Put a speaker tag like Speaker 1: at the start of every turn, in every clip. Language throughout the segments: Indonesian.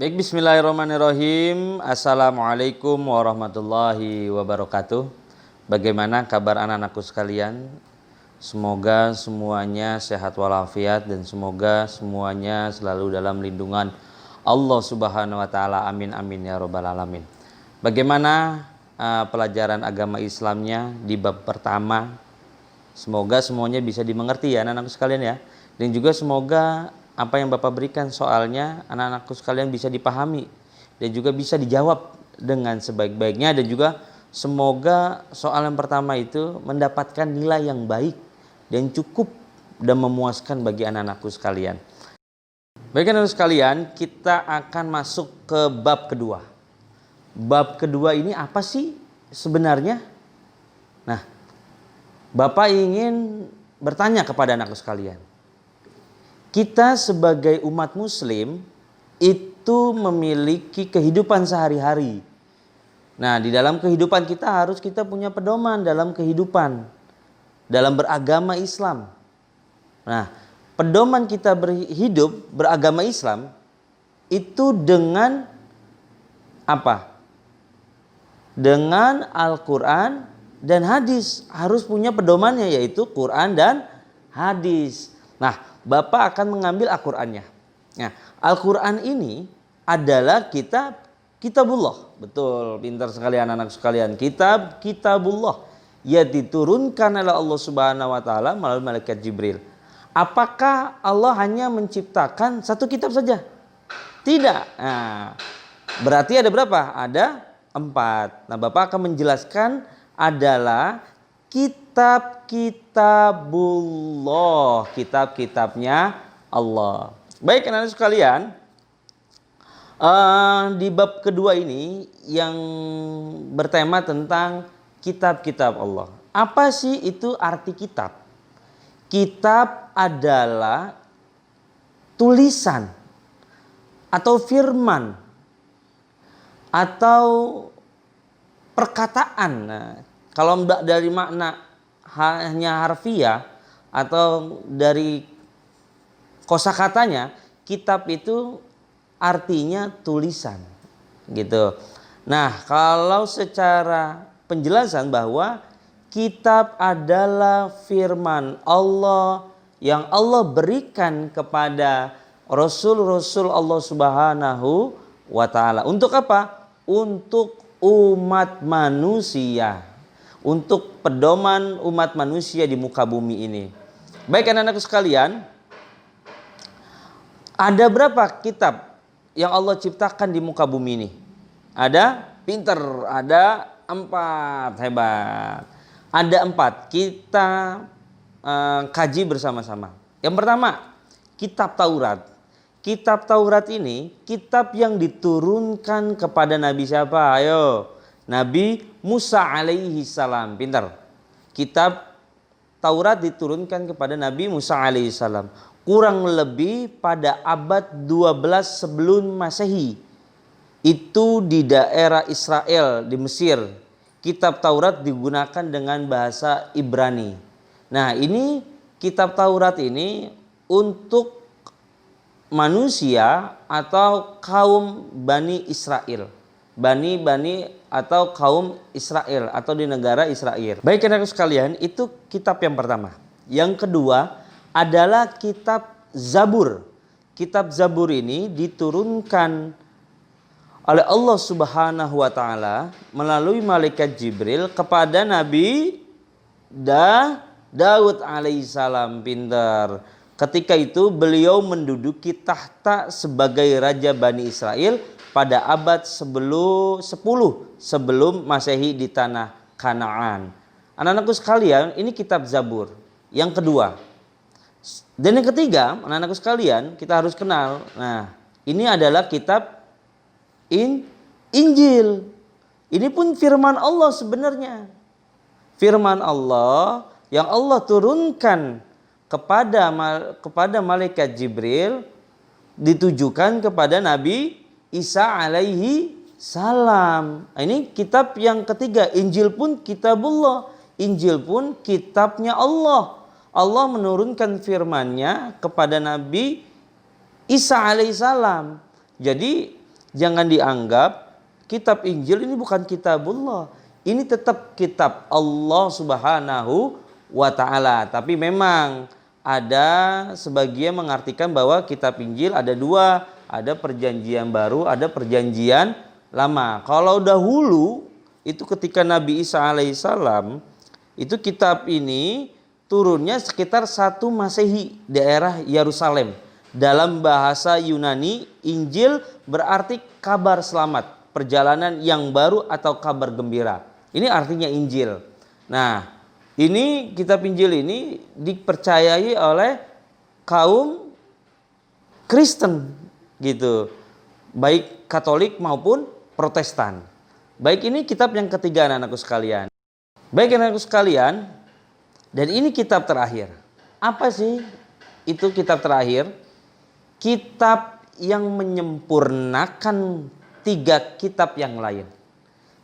Speaker 1: Baik, bismillahirrahmanirrahim. Assalamualaikum warahmatullahi wabarakatuh. Bagaimana kabar anak-anakku sekalian? Semoga semuanya sehat walafiat dan semoga semuanya selalu dalam lindungan Allah Subhanahu wa taala. Amin amin ya rabbal alamin. Bagaimana pelajaran agama Islamnya di bab pertama? Semoga semuanya bisa dimengerti ya anak-anakku sekalian ya. Dan juga semoga apa yang Bapak berikan soalnya anak-anakku sekalian bisa dipahami dan juga bisa dijawab dengan sebaik-baiknya, dan juga semoga soal yang pertama itu mendapatkan nilai yang baik dan cukup dan memuaskan bagi anak-anakku sekalian. Baik anak-anak sekalian, kita akan masuk ke bab kedua. Bab kedua ini apa sih sebenarnya? Nah, Bapak ingin bertanya kepada anakku sekalian. Kita sebagai umat muslim itu memiliki kehidupan sehari-hari. Nah, di dalam kehidupan kita punya pedoman dalam kehidupan, dalam beragama Islam. Nah, pedoman kita berhidup beragama Islam itu dengan apa? Dengan Al-Quran dan hadis. Harus punya pedomannya, yaitu Quran dan hadis. Nah, Bapak akan mengambil Al-Qurannya. Nah, Al-Quran ini adalah kitabullah. Betul, pintar sekali anak-anak sekalian. Kitabullah. Ya, diturunkan oleh Allah Subhanahu wa taala melalui malaikat Jibril. Apakah Allah hanya menciptakan satu kitab saja? Tidak. Nah, berarti ada berapa? Ada 4. Nah, Bapak akan menjelaskan adalah kitabullah, kitab-kitabnya Allah. Baik anak-anak sekalian, di bab kedua ini yang bertema tentang kitab-kitab Allah. Apa sih itu arti kitab? Kitab adalah tulisan atau firman atau perkataan. Nah, kalau dari makna hanya harfiah atau dari kosakatanya, kitab itu artinya tulisan, gitu. Nah, kalau secara penjelasan bahwa kitab adalah firman Allah yang Allah berikan kepada Rasul-Rasul Allah Subhanahu wa taala. Untuk apa? Untuk umat manusia. Untuk pedoman umat manusia di muka bumi ini. Baik anak-anak sekalian, ada berapa kitab yang Allah ciptakan di muka bumi ini? Ada, pinter, ada 4, hebat. Ada 4, kita kaji bersama-sama. Yang pertama, kitab Taurat. Kitab Taurat ini kitab yang diturunkan kepada Nabi siapa? Ayo, Nabi Musa alaihi salam. Pintar. Kitab Taurat diturunkan kepada Nabi Musa alaihi salam. Kurang lebih pada abad 12 sebelum Masehi. Itu di daerah Israel di Mesir. Kitab Taurat digunakan dengan bahasa Ibrani. Nah, ini kitab Taurat ini untuk manusia atau kaum Bani Israel. Bani atau kaum Israel atau di negara Israel. Baik anak sekalian, itu kitab yang pertama. Yang kedua adalah kitab Zabur. Kitab Zabur ini diturunkan oleh Allah Subhanahu wa taala melalui malaikat Jibril kepada Nabi Daud alaihissalam. Pintar. Ketika itu beliau menduduki tahta sebagai raja Bani Israel pada abad 10 sebelum Masehi di tanah Kanaan. Anak-anakku sekalian, ini kitab Zabur. Yang kedua. Dan yang ketiga, anak-anakku sekalian, kita harus kenal. Nah, ini adalah kitab Injil. Ini pun firman Allah sebenarnya. Firman Allah yang Allah turunkan kepada malaikat Jibril ditujukan kepada Nabi Isa alaihi salam. Ini kitab yang ketiga. Injil pun kitabullah. Injil pun kitabnya Allah. Allah menurunkan firman-Nya kepada Nabi Isa alaihissalam. Jadi Jangan dianggap kitab Injil ini bukan kitabullah. Ini tetap kitab Allah Subhanahu wa ta'ala. Tapi memang ada sebagian mengartikan bahwa kitab Injil ada dua. Ada perjanjian baru, ada perjanjian lama. Kalau dahulu itu ketika Nabi Isa alaihissalam, itu kitab ini turunnya sekitar 1 Masehi, daerah Yerusalem. Dalam bahasa Yunani, Injil berarti kabar selamat, perjalanan yang baru atau kabar gembira. Ini artinya Injil. Nah, ini kitab Injil ini dipercayai oleh kaum Kristen gitu. Baik Katolik maupun Protestan. Baik, ini kitab yang ketiga anak-anakku sekalian. Baik anak-anakku sekalian, dan ini kitab terakhir. Apa sih itu kitab terakhir? Kitab yang menyempurnakan 3 kitab yang lain.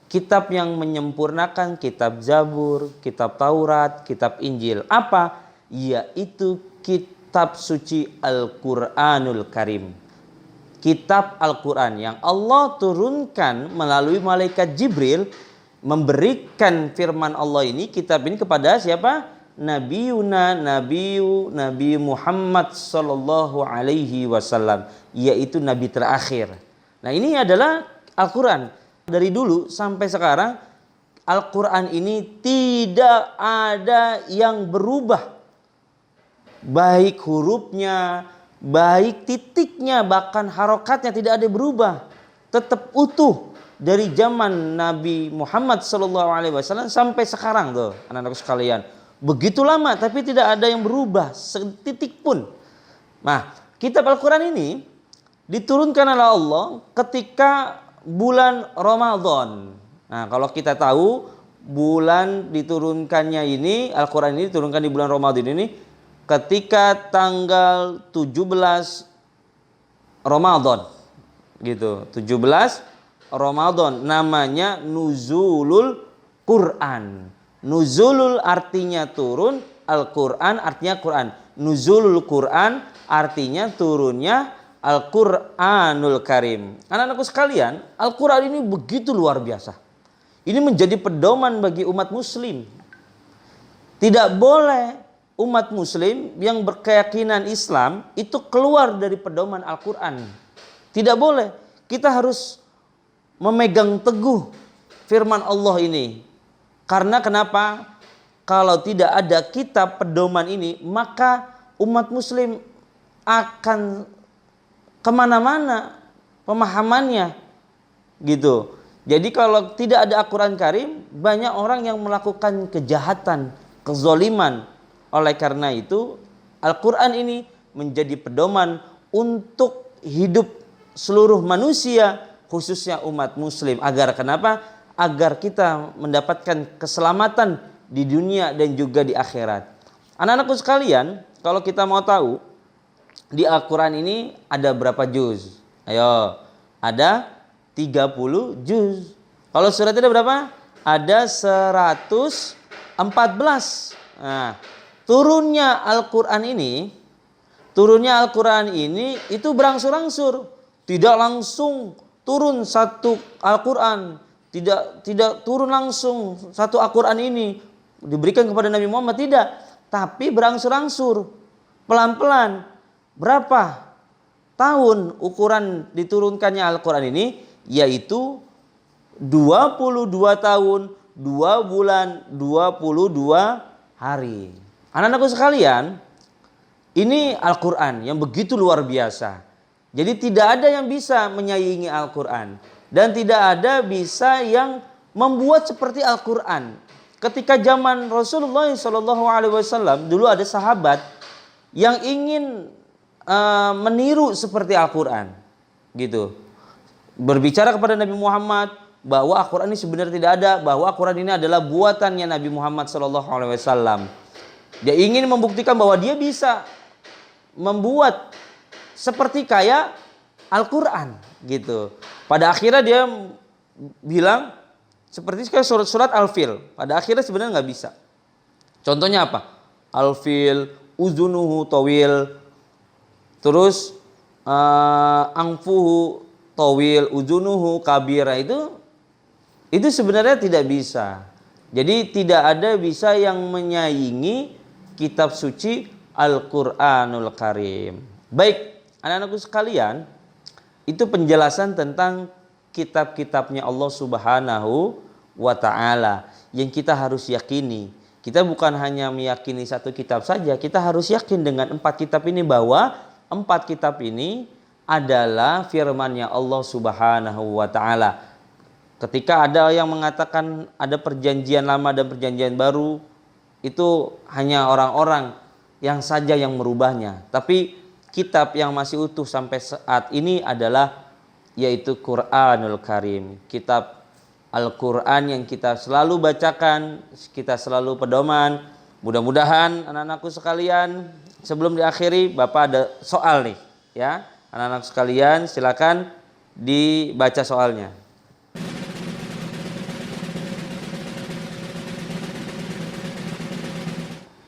Speaker 1: Kitab yang menyempurnakan kitab Zabur, kitab Taurat, kitab Injil. Apa? Yaitu kitab suci Al-Quranul Karim. Kitab Al-Quran yang Allah turunkan melalui malaikat Jibril, memberikan firman Allah ini, kitab ini kepada siapa? Nabi Muhammad sallallahu alaihi wasallam, yaitu nabi terakhir. Nah, ini adalah Al-Quran. Dari dulu sampai sekarang Al-Quran ini tidak ada yang berubah. Baik hurufnya, baik titiknya, bahkan harokatnya tidak ada berubah. Tetap utuh dari zaman Nabi Muhammad SAW sampai sekarang tuh anak-anak sekalian. Begitu lama tapi tidak ada yang berubah setitik pun. Nah, kitab Al-Quran ini diturunkan oleh Allah ketika bulan Ramadan. Nah, kalau kita tahu bulan diturunkannya ini, Al-Quran ini diturunkan di bulan Ramadan ini ketika tanggal 17 Ramadan gitu. 17 Ramadan, namanya Nuzulul Quran. Nuzulul artinya turun, Al-Quran artinya Quran. Nuzulul Quran artinya turunnya Al-Quranul Karim. Anak-anakku sekalian, Al-Quran ini begitu luar biasa. Ini menjadi pedoman bagi umat muslim. Tidak boleh umat muslim yang berkeyakinan Islam itu keluar dari pedoman Al-Quran. Tidak boleh. Kita harus memegang teguh firman Allah ini. Karena kenapa? Kalau tidak ada kitab pedoman ini, maka umat muslim akan kemana-mana pemahamannya gitu. Jadi kalau tidak ada Al-Quran Karim, banyak orang yang melakukan kejahatan, kezoliman. Oleh karena itu Al-Quran ini menjadi pedoman untuk hidup seluruh manusia, khususnya umat muslim. Agar kenapa? Agar kita mendapatkan keselamatan di dunia dan juga di akhirat. Anak-anakku sekalian, kalau kita mau tahu di Al-Quran ini ada berapa juz? Ayo, ada 30 juz. Kalau suratnya ada berapa? Ada 114. Nah, turunnya Al-Quran ini itu berangsur-angsur. Tidak langsung turun satu Al-Quran. Tidak turun langsung satu Al-Quran ini diberikan kepada Nabi Muhammad, tidak. Tapi berangsur-angsur, pelan-pelan. Berapa tahun ukuran diturunkannya Al-Quran ini? Yaitu 22 tahun, 2 bulan, 22 hari. Anak-anakku sekalian, ini Al-Quran yang begitu luar biasa. Jadi tidak ada yang bisa menyaingi Al-Quran. Dan tidak ada bisa yang membuat seperti Al-Quran. Ketika zaman Rasulullah SAW, dulu ada sahabat yang ingin meniru seperti Al-Quran gitu, berbicara kepada Nabi Muhammad bahwa Al-Quran ini sebenarnya tidak ada, bahwa Al-Quran ini adalah buatannya Nabi Muhammad SAW. Dia ingin membuktikan bahwa dia bisa membuat seperti kayak Al-Quran gitu. Pada akhirnya dia bilang seperti kayak surat Al-Fil. Pada akhirnya sebenarnya nggak bisa. Contohnya apa? Al-Fil, uzunuhu tawil, terus angfuhu tawil uzunuhu kabira itu sebenarnya tidak bisa. Jadi tidak ada bisa yang menyaingi kitab suci Al-Qur'anul Karim. Baik, anak-anakku sekalian, itu penjelasan tentang kitab-kitabnya Allah Subhanahu wa ta'ala yang kita harus yakini. Kita bukan hanya meyakini satu kitab saja, kita harus yakin dengan 4 kitab ini bahwa 4 kitab ini adalah firman-Nya Allah Subhanahu wa ta'ala. Ketika ada yang mengatakan ada perjanjian lama dan perjanjian baru, itu hanya orang-orang yang saja yang merubahnya. Tapi kitab yang masih utuh sampai saat ini adalah yaitu Qur'anul Karim. Kitab Al-Quran yang kita selalu bacakan, kita selalu pedoman. Mudah-mudahan anak-anakku sekalian, sebelum diakhiri Bapak ada soal nih ya. Anak-anak sekalian silakan dibaca soalnya.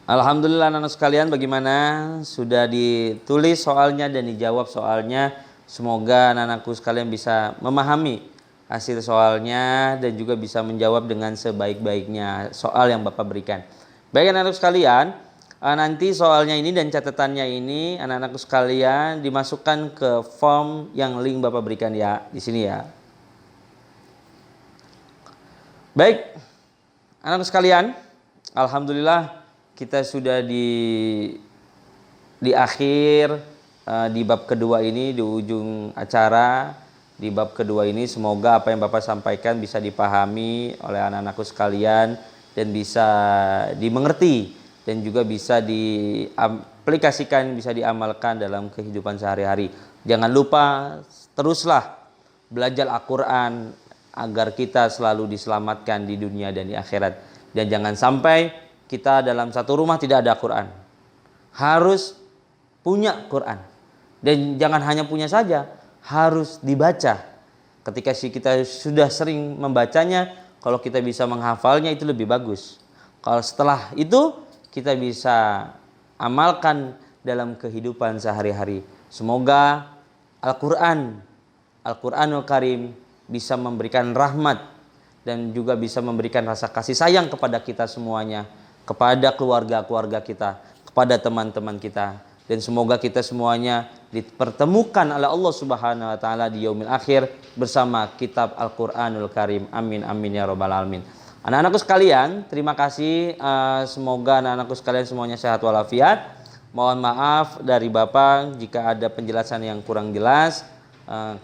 Speaker 1: Alhamdulillah anak-anak sekalian, bagaimana? Sudah ditulis soalnya dan dijawab soalnya. Semoga anak-anakku sekalian bisa memahami hasil soalnya dan juga bisa menjawab dengan sebaik-baiknya soal yang Bapak berikan. Baik anak-anak sekalian, nanti soalnya ini dan catatannya ini anak-anakku sekalian dimasukkan ke form yang link Bapak berikan ya di sini ya. Baik, anak-anak sekalian, alhamdulillah kita sudah di akhir di bab kedua ini, di ujung acara di bab kedua ini. Semoga apa yang Bapak sampaikan bisa dipahami oleh anak-anakku sekalian dan bisa dimengerti dan juga bisa diaplikasikan, bisa diamalkan dalam kehidupan sehari-hari. Jangan lupa teruslah belajar Al-Quran agar kita selalu diselamatkan di dunia dan di akhirat. Dan jangan sampai kita dalam satu rumah tidak ada Quran. Harus punya Quran. Dan jangan hanya punya saja, harus dibaca. Ketika kita sudah sering membacanya, kalau kita bisa menghafalnya itu lebih bagus. Kalau setelah itu kita bisa amalkan dalam kehidupan sehari-hari. Semoga Al-Qur'anul Karim bisa memberikan rahmat dan juga bisa memberikan rasa kasih sayang kepada kita semuanya, kepada keluarga-keluarga kita, kepada teman-teman kita. Dan semoga kita semuanya dipertemukan oleh Allah Subhanahu wa taala di yaumil akhir bersama kitab Al-Qur'anul Karim. Amin amin ya rabbal alamin. Anak-anakku sekalian, terima kasih. Semoga anak-anakku sekalian semuanya sehat walafiat. Mohon maaf dari Bapak jika ada penjelasan yang kurang jelas,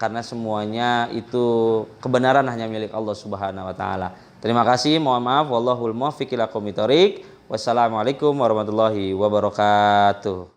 Speaker 1: karena semuanya itu kebenaran hanya milik Allah Subhanahu wa taala. Terima kasih, mohon maaf. Wallahul muwaffiq ila aqwamit thoriq. Wassalamualaikum warahmatullahi wabarakatuh.